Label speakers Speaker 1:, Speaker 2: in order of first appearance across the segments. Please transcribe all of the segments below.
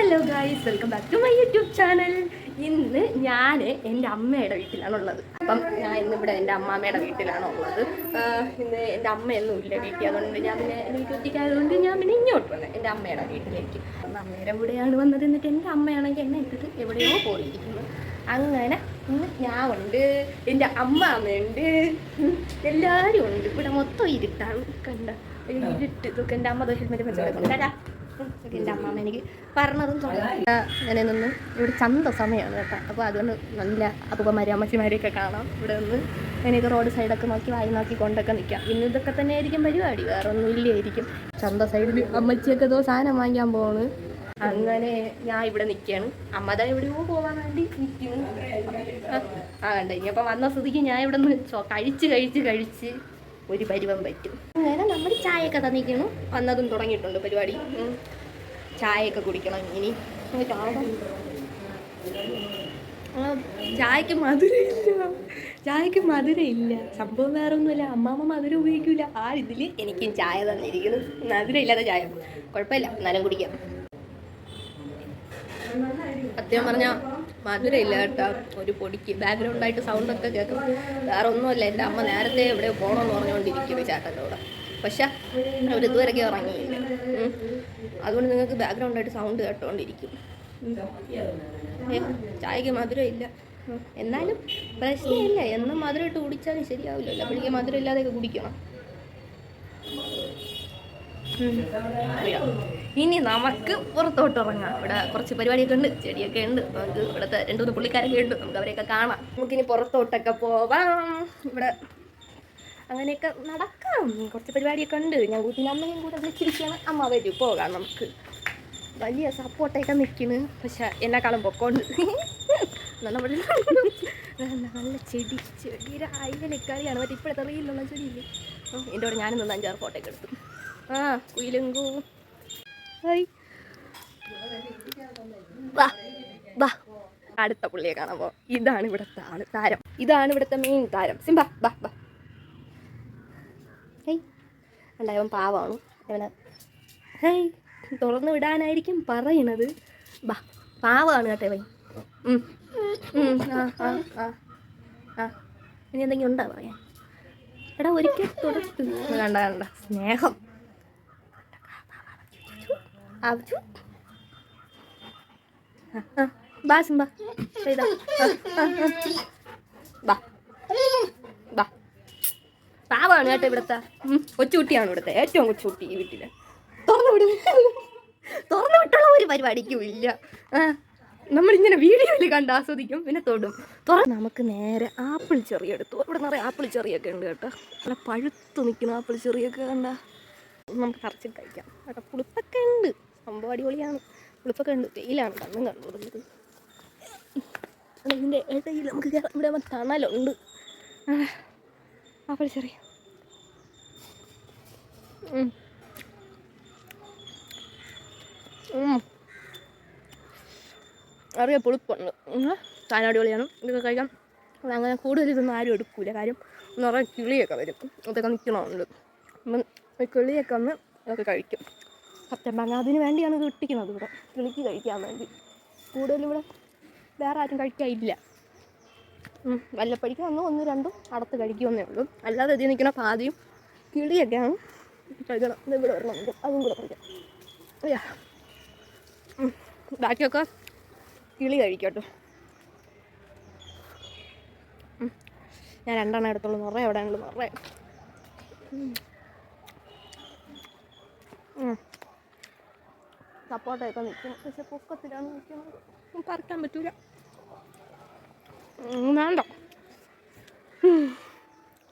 Speaker 1: Hello guys, welcome back to my YouTube channel. ഇന്ന് ഞാൻ എൻ്റെ അമ്മയുടെ വീട്ടിലാണുള്ളത്. അപ്പം ഞാൻ ഇന്നിവിടെ എൻ്റെ അമ്മാമ്മയുടെ വീട്ടിലാണുള്ളത്. ഇന്ന് എൻ്റെ അമ്മയൊന്നും ഇല്ല വീട്ടിൽ, അതുകൊണ്ട് ഞാൻ പിന്നെ എനിക്ക് ഒറ്റയ്ക്കായതുകൊണ്ട് ഞാൻ പിന്നെ ഇങ്ങോട്ട് വന്നത് എൻ്റെ അമ്മയുടെ വീട്ടിലേക്ക്. അപ്പം അമ്മയുടെ കൂടെയാണ് വന്നത്. എന്നിട്ട് എൻ്റെ അമ്മയാണെങ്കിൽ എന്നെ ഇട്ടിട്ട് എവിടെയോ പോയിരിക്കുന്നു. അങ്ങനെ ഇന്ന് ഞാൻ ഉണ്ട്, എൻ്റെ അമ്മാമ്മയുണ്ട്, എല്ലാവരും ഉണ്ട്. ഇവിടെ മൊത്തം ഇരുട്ടാണ്. കണ്ട ഇരുട്ട് ഇതൊക്കെ എൻ്റെ അമ്മ ഹെൽമെറ്റ് വെച്ചിട്ടുണ്ട്. എൻ്റെ അമ്മാമ്മ എനിക്ക് പറഞ്ഞതും അങ്ങനെ നിന്ന് ഇവിടെ ചന്ത സമയമാണ് കേട്ടോ. അപ്പോൾ അതുകൊണ്ട് നല്ല അപ്പൂപ്പന്മാരും അമ്മച്ചിമാരെയൊക്കെ കാണാം. ഇവിടെ നിന്ന് എനിക്ക് റോഡ് സൈഡൊക്കെ നോക്കി വായി നോക്കി കൊണ്ടൊക്കെ നിൽക്കാം. ഇന്ന് ഇതൊക്കെ തന്നെ ആയിരിക്കും പരിപാടി, വേറെ ഒന്നും ഇല്ലായിരിക്കും. ചന്ത സൈഡിൽ അമ്മച്ചിയൊക്കെ ഏതോ സാധനം വാങ്ങിക്കാൻ പോവാണ്. അങ്ങനെ ഞാൻ ഇവിടെ നിൽക്കുകയാണ്. അമ്മ ദാ എവിടെയോ പോകാൻ വേണ്ടി നിൽക്കുന്നു. കണ്ട ഇനിയപ്പോൾ വന്ന സ്ഥിതിക്ക് ഞാൻ ഇവിടെ നിന്ന് കഴിച്ച് ഒരു പരുവം പറ്റും. അങ്ങനെ നമ്മൾ ചായയൊക്കെ തന്നിരിക്കുന്നു. വന്നതും തുടങ്ങിയിട്ടുണ്ട് പരിപാടി. ചായയൊക്കെ കുടിക്കണം ഇനി. ചായക്ക് മധുരമില്ല. സംഭവം വേറെ ഒന്നുമില്ല, അമ്മാമ്മ മധുരം ഉപയോഗിക്കില്ല. ആ ഇതിൽ എനിക്കും ചായ തന്നിരിക്കുന്നു. മധുരം ഇല്ലാത്ത ചായ കുഴപ്പമില്ല, എന്നാലും കുടിക്കാം. സത്യം പറഞ്ഞാൽ മധുരം ഇല്ല കേട്ടോ. ഒരു പൊടിക്ക് ബാക്ക്ഗ്രൗണ്ടായിട്ട് സൗണ്ടൊക്കെ കേൾക്കും. വേറെ ഒന്നുമല്ല, എൻ്റെ അമ്മ നേരത്തെ എവിടെ പോകണമെന്ന് പറഞ്ഞുകൊണ്ടിരിക്കുന്നു ചേട്ടൻ്റെ കൂടെ. പക്ഷെ അവരിതുവരെയൊക്കെ ഇറങ്ങിയില്ല. അതുകൊണ്ട് നിങ്ങൾക്ക് ബാക്ക്ഗ്രൗണ്ടായിട്ട് സൗണ്ട് കേട്ടോണ്ടിരിക്കും. ചായക്ക് മധുരം ഇല്ല, എന്നാലും പ്രശ്നമില്ല. എന്നും മധുരം ഇട്ട് കുടിച്ചാലും ശരിയാവില്ലല്ലോ. അപ്പോഴേക്ക് മധുരം ഇല്ലാതെയൊക്കെ കുടിക്കണം. ഇനി നമുക്ക് പുറത്തോട്ട് ഇറങ്ങാം. ഇവിടെ കുറച്ച് പരിപാടിയൊക്കെ ഉണ്ട്, ചെടിയൊക്കെ ഉണ്ട്. നമുക്ക് ഇവിടുത്തെ 2-3 പുള്ളിക്കാരൊക്കെ ഉണ്ട്, നമുക്ക് അവരെയൊക്കെ കാണാം. നമുക്കിനി പുറത്തോട്ടൊക്കെ പോവാം. ഇവിടെ അങ്ങനെയൊക്കെ നടക്കാം. കുറച്ച് പരിപാടിയൊക്കെ ഉണ്ട്. ഞാൻ കൂട്ടിൻ്റെ അമ്മയും കൂടെ വിളിച്ചിരിക്കുകയാണ്. അമ്മ വരും, പോകാം. നമുക്ക് വലിയ സപ്പോർട്ടൊക്കെ നിൽക്കുന്നു. പക്ഷെ എന്നെക്കാളും പൊക്കോണ്ട് നല്ല ചെടിയുടെ അയിലക്കാരിയാണ്. മറ്റേ ഇപ്പോഴത്തെ റീലുള്ള ചെടിയില്ലേ, എൻ്റെ കൂടെ ഞാനും നിന്ന് 5-6 ഫോട്ടോയൊക്കെ എടുത്തു. കുയിലുങ്കു അടുത്ത പുള്ളിയെ കാണാൻ പോ. ഇതാണ് ഇവിടുത്തെ ആള്, താരം. ഇതാണ് ഇവിടുത്തെ മെയിൻ താരം, സിംബ. ബാ ബാ ഹേയ് ഉണ്ടായവൻ പാവമാണ്. അവന് ഹേയ് തുറന്നു വിടാനായിരിക്കും പറയണത്. ബാ പാവമാണ് കേട്ടോ അവൻ. ഇനി എന്തെങ്കിലും ഉണ്ടാ പറയാൻ? എടാ ഒരിക്കൽ തുടർത്ത് കണ്ട സ്നേഹം. ബാ സിംബ, പാവാണ് കേട്ടോ ഇവിടുത്തെ. കൊച്ചുകുട്ടിയാണ് ഇവിടുത്തെ ഏറ്റവും കൊച്ചുകുട്ടി ഈ വീട്ടില്. തുറന്നു വിട്ടുള്ള ഒരു പരിപാടിക്കും ഇല്ല. നമ്മളിങ്ങനെ വീഡിയോയിൽ കണ്ട് ആസ്വദിക്കും, പിന്നെ തൊടും. നമുക്ക് നേരെ ആപ്പിൾ ചെറി എടുത്തു. ഇവിടെ നിറയെ ആപ്പിൾ ചെറിയൊക്കെ ഉണ്ട് കേട്ടോ. നല്ല പഴുത്ത് നിൽക്കുന്ന ആപ്പിൾ ചെറിയൊക്കെ കണ്ട നമുക്ക് പറിച്ചിട്ട് കഴിക്കാം കേട്ടോ. പുളിപ്പൊക്കെ ഉണ്ട്, സംഭവം അടിപൊളിയാണ്. പുളിപ്പൊക്കെ ഉണ്ട്, തേയിലാണ് കണ്ണും കണ്ടുകൊടുക്കുന്നത്. ഇതിൻ്റെ ഇടയിൽ നമുക്ക് ഇവിടെ തണലുണ്ട്. ആപ്പിൾ ചെറി അറിയാം, പുളിപ്പുണ്ട്. സാധനം അടിപൊളിയാണ്. ഇതൊക്കെ കഴിക്കാം. അങ്ങനെ കൂടുതൽ ഇതൊന്നും ആരും എടുക്കൂല. കാര്യം നിറയെ കിളിയൊക്കെ വരും, അതൊക്കെ നിൽക്കണമുണ്ട്. അപ്പം കിളിയൊക്കെ വന്ന് അതൊക്കെ കഴിക്കും. സത്യം പറഞ്ഞാൽ അതിന് വേണ്ടിയാണ് ഇത് ഇട്ടിക്കുന്നത് ഇവിടെ, കിളിക്ക് കഴിക്കാൻ വേണ്ടി. കൂടുതലിവിടെ വേറെ ആരും കഴിക്കാനില്ല. വല്ലപ്പഴിക്ക് വന്ന് 1-2 അടത്ത് കഴിക്കുമെന്നേ ഉള്ളൂ. അല്ലാതെ ഇതിൽ നിൽക്കുന്ന പാതിയും കിളിയൊക്കെയാണ് കഴിക്കണം. ഇവിടെ വരണം, അതും കൂടെ കഴിക്കാം. അയ്യാ ബാക്കിയൊക്കെ കിളി കഴിക്കട്ടോ. ഞാൻ 2 എടുത്തുള്ളൂ, നിറയെ എവിടെ ഉണ്ട് നിറയെ. സപ്പോർട്ടൊക്കെ നിൽക്കും, പക്ഷെ പൊക്കത്തിലാണ് നിൽക്കുന്നത്. പറിക്കാൻ പറ്റൂല, വേണ്ട.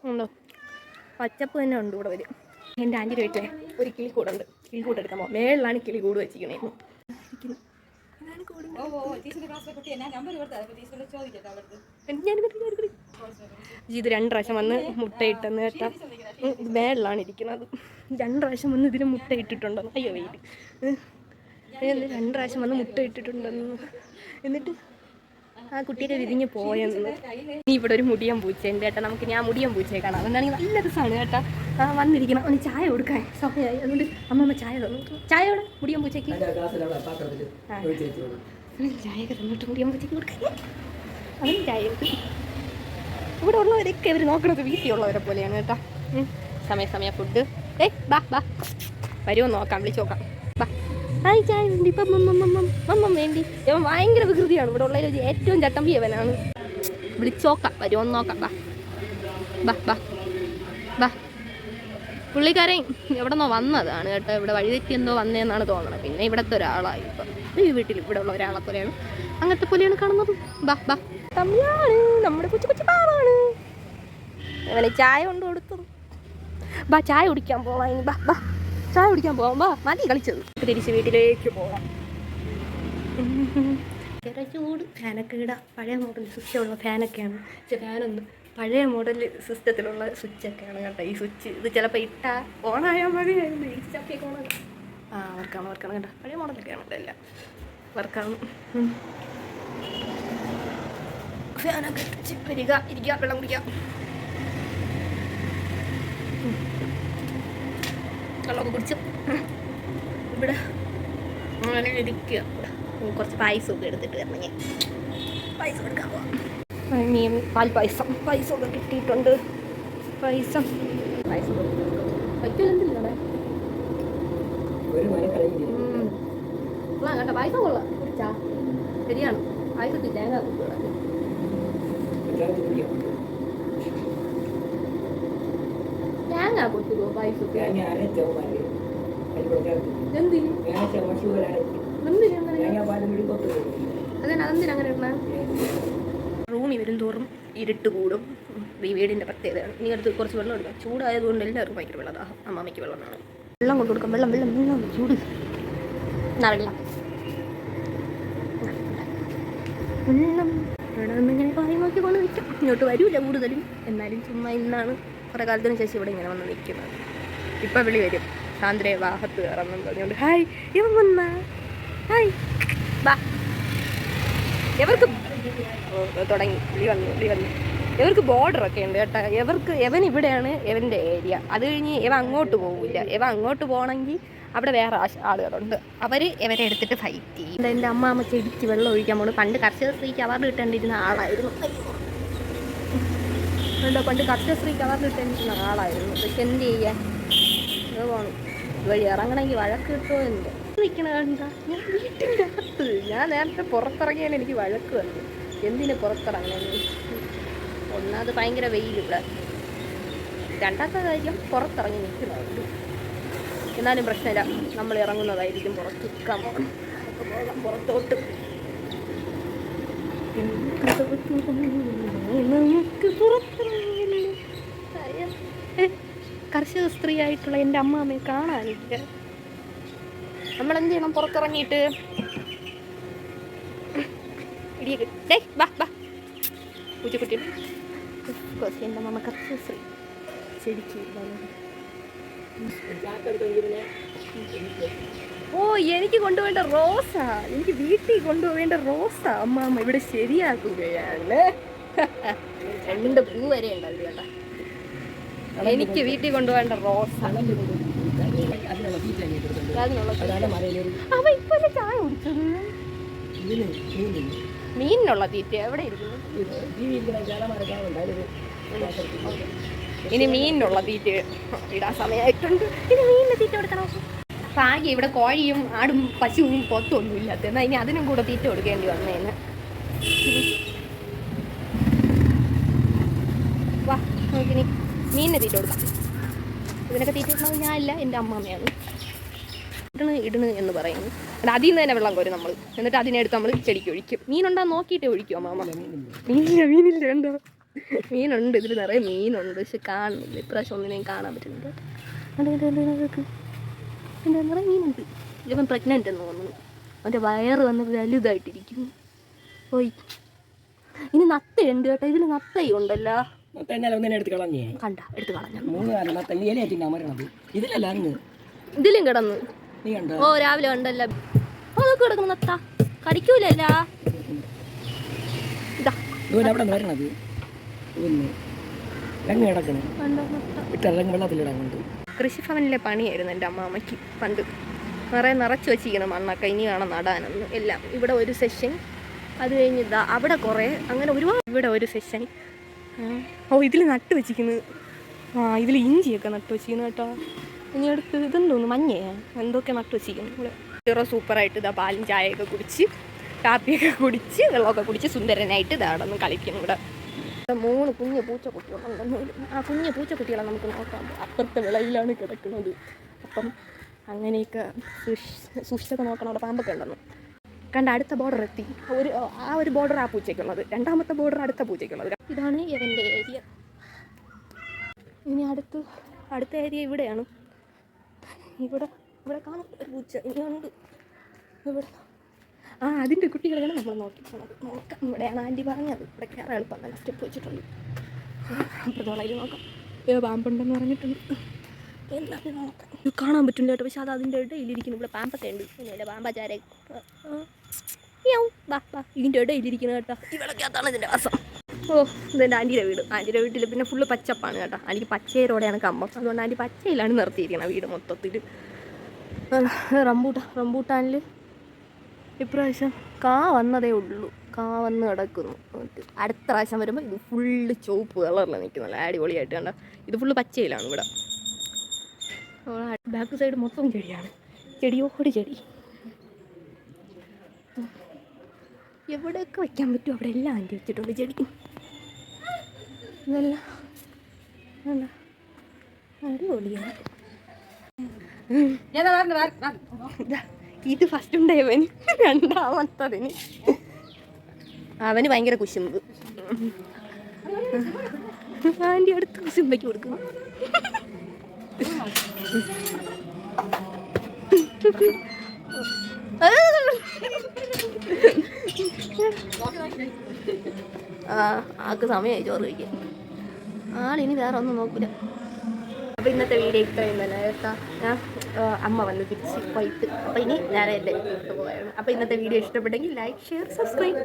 Speaker 1: ഉണ്ടോ പച്ചപ്പ് തന്നെ ഉണ്ട് ഇവിടെ വരും. എൻ്റെ ആൻറ്റിയുടെ വീട്ടിലെ ഒരു കിളിക്കൂടുണ്ട്. കിളിക്കൂട് എടുക്കാൻ പോകും. മേളിലാണ് കിളിക്കൂട് വെച്ചിരിക്കണേ. ഇത് 2 പ്രാവശ്യം വന്ന് മുട്ടയിട്ടെന്ന് കേട്ടാ. മേളിലാണ് ഇരിക്കുന്നത്. 2 പ്രാവശ്യം വന്ന് ഇതിന് മുട്ടയിട്ടിട്ടുണ്ടെന്ന്. അയ്യോ വെയിറ്റ്. 2 പ്രാവശ്യം വന്ന് മുട്ടയിട്ടിട്ടുണ്ടെന്ന്. എന്നിട്ട് ആ കുട്ടീനെ വിരിഞ്ഞ് പോയെന്ന്. ഇനി ഇവിടെ ഒരു മുടിയൻ പൂച്ചയുണ്ട് കേട്ടോ. ഞാൻ മുടിയൻ പൂച്ചയെ കാണാം. എന്താണെങ്കിൽ നല്ല രസമാണ് കേട്ടോ. വന്നിരിക്കണം. അവന് ചായ കൊടുക്കാൻ സമയമായി. അതുകൊണ്ട് അമ്മമ്മ ചായ തന്നു. ചായയോടെ മുടിയാൻ പൂച്ചയ്ക്ക് ചായയൊക്കെ തന്നിട്ട് മുടിയാൻ പൂച്ചയ്ക്ക് കൊടുക്കാൻ അവന് ചായ എടുത്തു. ഇവിടെ ഉള്ളവരൊക്കെ ഇവർ നോക്കണത് വീട്ടിലുള്ളവരെ പോലെയാണ് കേട്ടോ. സമയം ഫുഡ്. ബാ ബാ വരുമോ നോക്കാം, വിളിച്ചു നോക്കാം. ബാ ഹായ് ചായ വേണ്ടി ഇപ്പം മമ്മം വേണ്ടി. ഇവൻ ഭയങ്കര വികൃതിയാണ്. ഇവിടെ ഉള്ളതിൽ ഏറ്റവും ചട്ടമ്പി അവനാണ്. വിളിച്ചോക്കാം, വരുമോ നോക്കാം. ബാ ബാ ബാ ബാ. പുള്ളിക്കാരൻ എവിടെ നിന്നോ വന്നതാണ് കേട്ടോ. ഇവിടെ വഴിതെറ്റി എന്തോ വന്നതെന്നാണ് തോന്നുന്നത്. പിന്നെ ഇവിടുത്തെ ഒരാളായി. ഇപ്പം ഈ വീട്ടിൽ ഇവിടെ ഉള്ള ഒരാളെ പോലെയാണ്, അങ്ങനത്തെ പോലെയാണ് കാണുന്നത്. ബാ ബാ തമ്മിലാണ് നമ്മുടെ കൊച്ചു കൊച്ചു പാവാണ്. അവനെ ചായ കൊണ്ട് കൊടുത്തത്. ബാ ചായ കുടിക്കാൻ പോവാം. ബാ ബാ ചായ കുടിക്കാൻ പോവാം. ബാ മതി കളിച്ചത്. തിരിച്ച് വീട്ടിലേക്ക് പോവാം. ചൂട് ഫാനൊക്കെ ഇടാം. പഴയ മോഡൽ സിസ്റ്റമുള്ള ഫാനൊക്കെയാണ്. പക്ഷെ ഫാനൊന്നും പഴയ മോഡൽ സിസ്റ്റത്തിലുള്ള സ്വിച്ചൊക്കെയാണ് കേട്ടോ. ഈ സ്വിച്ച് ഇത് ചിലപ്പോൾ ഇട്ടാൽ ഓണായാൽ മതിയായിരുന്നു. ഈ ചപ്പിയൊക്കെ ഓണാണ്. വർക്കാണ് കേട്ടോ. പഴയ മോഡലൊക്കെയാണ് കേട്ടോ. എല്ലാം വർക്കാണ്. ഫാനൊക്കെ ഇട്ടിച്ച് വരിക, ഇരിക്കുക, വെള്ളം കുടിക്കുക. വെള്ളമൊക്കെ കുടിച്ച് ഇവിടെ അങ്ങനെ ഇരിക്കുക. കുറച്ച് പായസമൊക്കെ എടുത്തിട്ട് വരണം. ഞാൻ പായസം എടുക്കാൻ പോവാം. പാൽ പായസമൊക്കെ കിട്ടിയിട്ടുണ്ട്. പായസം പറ്റില്ലെന്തില്ലേ കേട്ടോ. പായസം കൊള്ളാം. കുടിച്ചാ ശരിയാണ്. പായസത്തിൽ തേങ്ങ തേങ്ങ കൊടുത്തുള്ളൂ പായസത്തിൽ. അതെന്തിനങ്ങനെ ഇടണ? റൂമിൽ വരും തോറും ഇരുട്ട് കൂടും. ഈ വീടിൻ്റെ പ്രത്യേകതയാണ്. ഇനി അടുത്ത് കുറച്ച് വെള്ളം എടുക്കാം. ചൂടായതുകൊണ്ട് എല്ലാവർക്കും ഭയങ്കര വെള്ളദാഹം. അമ്മാമ്മയ്ക്ക് വെള്ളം വേണം. വെള്ളം കൊണ്ടു കൊടുക്കാം. വെള്ളം ചൂട്. എന്നാ വെള്ളം ഇവിടെ നിന്നിങ്ങനെ പായി നോക്കി കൊണ്ട് നിൽക്കും. ഇങ്ങോട്ട് വരില്ല കൂടുതലും. എന്നാലും ചുമ്മാ ഇന്നാണ് കുറേ കാലത്തിന് ശേഷം ഇവിടെ ഇങ്ങനെ വന്ന് നിൽക്കുന്നത്. ഇപ്പം വിളി വരും. സാന്ദ്രയെ വാഹത്ത് കയറണം പറഞ്ഞുകൊണ്ട്. ഹായ് ഇവൻ വന്നാ. ഹായ് ബാ. എവർക്ക് തുടങ്ങി വിളി വന്നു. ഇവർക്ക് ബോർഡറൊക്കെ ഉണ്ട് കേട്ടോ. എവൻ ഇവിടെയാണ് എവൻ്റെ ഏരിയ. അത് കഴിഞ്ഞ് ഇവ അങ്ങോട്ട് പോകില്ല. ഇവ അങ്ങോട്ട് പോകണമെങ്കിൽ അവിടെ വേറെ ആളുകളുണ്ട്. അവർ ഇവരെ എടുത്തിട്ട് ഫൈറ്റ് ചെയ്യും. എൻ്റെ അമ്മാമ്മ ചെടിച്ച് വെള്ളം ഒഴിക്കാൻ പോകുന്നു. പണ്ട് കർഷകശ്രീക്ക് അവാർഡ് കിട്ടേണ്ടിരുന്ന ആളായിരുന്നു. പണ്ട് കർഷകശ്രീക്ക് അവാർഡ് കിട്ടേണ്ടിരുന്ന ആളായിരുന്നു. പക്ഷെ എന്ത് ചെയ്യാൻ, അത് പോകണം. വഴി ഇറങ്ങണമെങ്കിൽ വഴക്ക് കിട്ടുമോ എന്ന് നിൽക്കണ കണ്ട. ഞാൻ വീട്ടിൻ്റെ അകത്ത് ഞാൻ നേരത്തെ പുറത്തിറങ്ങിയാൽ എനിക്ക് വഴക്ക് വന്നു. എന്തിനു പുറത്തിറങ്ങണമെന്ന്. ഒന്നാമത് ഭയങ്കര വെയിലില്ല. രണ്ടാമത്തെ കാര്യം പുറത്തിറങ്ങി നിൽക്കുന്നുണ്ട്. എന്നാലും പ്രശ്നമില്ല. നമ്മൾ ഇറങ്ങുന്നതായിരിക്കും. പുറത്ത് നിൽക്കാൻ പോകണം. പുറത്തോട്ട് നമുക്ക് പുറത്തിറങ്ങില്ലേ. കർഷക സ്ത്രീ ആയിട്ടുള്ള എൻ്റെ അമ്മാമ്മയെ കാണാനില്ല. നമ്മളെന്ത് ചെയ്യണം? പുറത്തിറങ്ങിയിട്ട് പൂച്ചക്കുട്ടി. എൻ്റെ അമ്മ കർഷക സ്ത്രീ ശരിക്കും. ഓ എനിക്ക് കൊണ്ടുപോകേണ്ട റോസാ. എനിക്ക് വീട്ടിൽ കൊണ്ടുപോകേണ്ട റോസാ അമ്മാമ്മ ഇവിടെ ശരിയാക്കുകയാണ്. 2 പൂ വരെ ഉണ്ടാവും കേട്ടോ. എനിക്ക് വീട്ടിൽ കൊണ്ടുപോകേണ്ട റോസ. അവ ഇപ്പൊ ചായ കുടിച്ചത്. മീനിനുള്ള തീറ്റ എവിടെ ഇരിക്കുന്നു? ഇനി മീനിനുള്ള തീറ്റ ഇടാൻ സമയമായിട്ടുണ്ട്. ഇനി മീനിന്റെ തീറ്റ കൊടുക്കണം. ഭാഗ്യം ഇവിടെ കോഴിയും ആടും പശുവും പൊത്തൊന്നും ഇല്ലാത്ത. എന്നാൽ ഇനി അതിനും കൂടെ തീറ്റ കൊടുക്കേണ്ടി വന്നേന്. വാ നമുക്കിനി മീനിനെ തീറ്റ കൊടുക്കാം. ഇതിനൊക്കെ തീറ്റ കൊടുക്കുന്നത് ഞാനില്ല, എൻ്റെ അമ്മാമ്മയാണ്. ഇടണ് എന്ന് പറയുന്നു. അത് അതിൽ നിന്ന് തന്നെ വെള്ളം കോരും നമ്മൾ. എന്നിട്ട് അതിനെടുത്ത് നമ്മൾ ചെടിക്ക് ഒഴിക്കും. മീനുണ്ടാ നോക്കിയിട്ട് ഒഴിക്കും അമ്മാമ്മ. മീനില്ല ഉണ്ടോ? മീനുണ്ട്. ഇതിൽ നിറയെ മീനുണ്ട്. പക്ഷെ കാണുന്നില്ല. ഇപ്രാവശ്യം ഒന്നിനെയും കാണാൻ പറ്റുന്നുണ്ട്. എൻ്റെ നിറയെ മീനുണ്ട്. ഇവൻ പ്രഗ്നൻ്റ് എന്ന് തോന്നുന്നു. അവൻ്റെ വയറ് വന്ന് വലുതായിട്ടിരിക്കുന്നു. പോയി. ഇനി നത്തയുണ്ട് കേട്ടോ. ഇതിൽ നത്തയും ഉണ്ടല്ലോ. കണ്ട എടുത്ത് കളഞ്ഞു. ഇതിലും കിടന്നു. ഓ രാവിലെ കണ്ടല്ലോ. അതൊക്കെ കിടക്കുന്നു. നത്ത കൃഷിഭവനിലെ പണിയായിരുന്നു എൻ്റെ അമ്മാമ്മയ്ക്ക് പണ്ട്. നിറച്ച് വെച്ചിരിക്കണം മണ്ണൊക്കെ, ഇനി വേണം നടാനൊന്നും എല്ലാം. ഇവിടെ ഒരു സെഷൻ, അത് കഴിഞ്ഞ് ഇതാ അവിടെ കുറേ, അങ്ങനെ ഒരുപാട്. ഇവിടെ ഒരു സെഷൻ. ഓ, ഇതിൽ നട്ട് വെച്ചിരിക്കുന്നത്. ഇതിൽ ഇഞ്ചിയൊക്കെ നട്ട് വെച്ചിരിക്കുന്നു കേട്ടോ. ഇനി അടുത്ത് ഇതെന്ന് തോന്നുന്നു മഞ്ഞേ എന്തൊക്കെ നട്ട് വെച്ചിരിക്കുന്നു ഇവിടെ. ചെറു സൂപ്പറായിട്ട് ഇതാ പാലും ചായയൊക്കെ കുടിച്ച്, കാപ്പിയൊക്കെ കുടിച്ച്, വെള്ളമൊക്കെ കുടിച്ച് സുന്ദരനായിട്ട് ഇതാ അവിടെ നിന്ന് കളിക്കുന്നു. ഇവിടെ 3 കുഞ്ഞു പൂച്ചക്കുട്ടികളുണ്ടെന്ന്. ആ കുഞ്ഞു പൂച്ചക്കുട്ടികളെ നമുക്ക് നോക്കാം. അപ്പുറത്തെ വിളയിലാണ് കിടക്കുന്നത്. അപ്പം അങ്ങനെയൊക്കെ സൂക്ഷിച്ചൊക്കെ നോക്കണം. അവിടെ പാമ്പൊക്കെ ഉണ്ടെന്ന് കണ്ട. അടുത്ത ബോർഡർ എത്തി. ഒരു ബോർഡർ ആ പൂച്ചയ്ക്കുള്ളത്, രണ്ടാമത്തെ ബോർഡർ അടുത്ത പൂച്ചയ്ക്കുള്ളത്. ഇതാണ് ഇവൻ്റെ ഏരിയ. ഇനി അടുത്ത ഏരിയ ഇവിടെയാണ്. ഇവിടെ കാണും ഒരു പൂച്ച ഇനിയുണ്ട് ഇവിടെ. അതിൻ്റെ കുട്ടികളെയാണ് നമ്മൾ നോക്കിപ്പോണത്. നോക്കാം. ഇവിടെയാണ് ആൻറ്റി പറഞ്ഞത്. ഇവിടെ കയറാൻ എളുപ്പം തന്നെ സ്റ്റെപ്പ് വെച്ചിട്ടുണ്ട്. അപ്പുറത്തോളയിൽ നോക്കാം. പാമ്പുണ്ടെന്ന് പറഞ്ഞിട്ടുണ്ട്. എല്ലാവരും നോക്കാം. ഇത് കാണാൻ പറ്റില്ല കേട്ടോ, പക്ഷെ അത് അതിൻ്റെ ഇടയിലിരിക്കുന്നു. ഇവിടെ പാമ്പൊക്കെ ഉണ്ട്. പിന്നെ പാമ്പാചാര ഇതിൻ്റെ ഇടയിലിരിക്കുന്നത് കേട്ടോ. ഇവിടേക്കകത്താണ് ഇതിൻ്റെ വാസം. ഇതെൻ്റെ ആൻറ്റിയുടെ വീട്. ആൻറ്റിയുടെ വീട്ടിൽ പിന്നെ ഫുള്ള് പച്ചപ്പാണ് കേട്ടോ. ആൻറ്റിക്ക് പച്ചയരോടെയാണ് കമ്പം. അതുകൊണ്ട് ആൻറ്റി പച്ചയിലാണ് നിർത്തിയിരിക്കുന്നത് വീട് മൊത്തത്തിൽ. റംബൂട്ടാനിൽ ഇപ്രാവശ്യം വന്നതേ ഉള്ളൂ. വന്ന് കിടക്കുന്നു. അടുത്ത പ്രാവശ്യം വരുമ്പോൾ ഇത് ഫുള്ള് ചുവപ്പ് കളറിൽ നിൽക്കുന്നല്ല, അടിപൊളിയായിട്ട് കണ്ട. ഇത് ഫുള്ള് പച്ചയിലാണ് ഇവിടെ. ബാക്ക് സൈഡ് മൊത്തം ചെടിയാണ്, ചെടിയോട് ചെടി. എവിടെയൊക്കെ വയ്ക്കാൻ പറ്റും അവിടെ എല്ലാം ആൻറ്റി വെച്ചിട്ടുണ്ട് ചെടി. ഇതെല്ലാം അടിപൊളിയാണ്. ഇത് ഫസ്റ്റ് ഉണ്ടായവന്, രണ്ടാമത്തതിന് അവന് ഭയങ്കര കുശുമ്പ്. ആൻറ്റി അടുത്ത് കുശുമ്പയ്ക്ക് കൊടുക്കുന്നു. ആൾക്ക് സമയമായി ചോറ് കഴിക്കാൻ. ആളിനി വേറെ ഒന്നും നോക്കില്ല. അപ്പോൾ ഇന്നത്തെ വീഡിയോ ഇത്രയും തന്നെ കേട്ടോ. ഞാൻ അമ്മ വന്ന് തിരിച്ച് പോയിട്ട്, അപ്പോൾ ഇനി ഞാൻ എൻ്റെ വീട്ടിൽ പോയായിരുന്നു. അപ്പോൾ ഇന്നത്തെ വീഡിയോ ഇഷ്ടപ്പെട്ടെങ്കിൽ ലൈക്ക്, ഷെയർ, സബ്സ്ക്രൈബ്.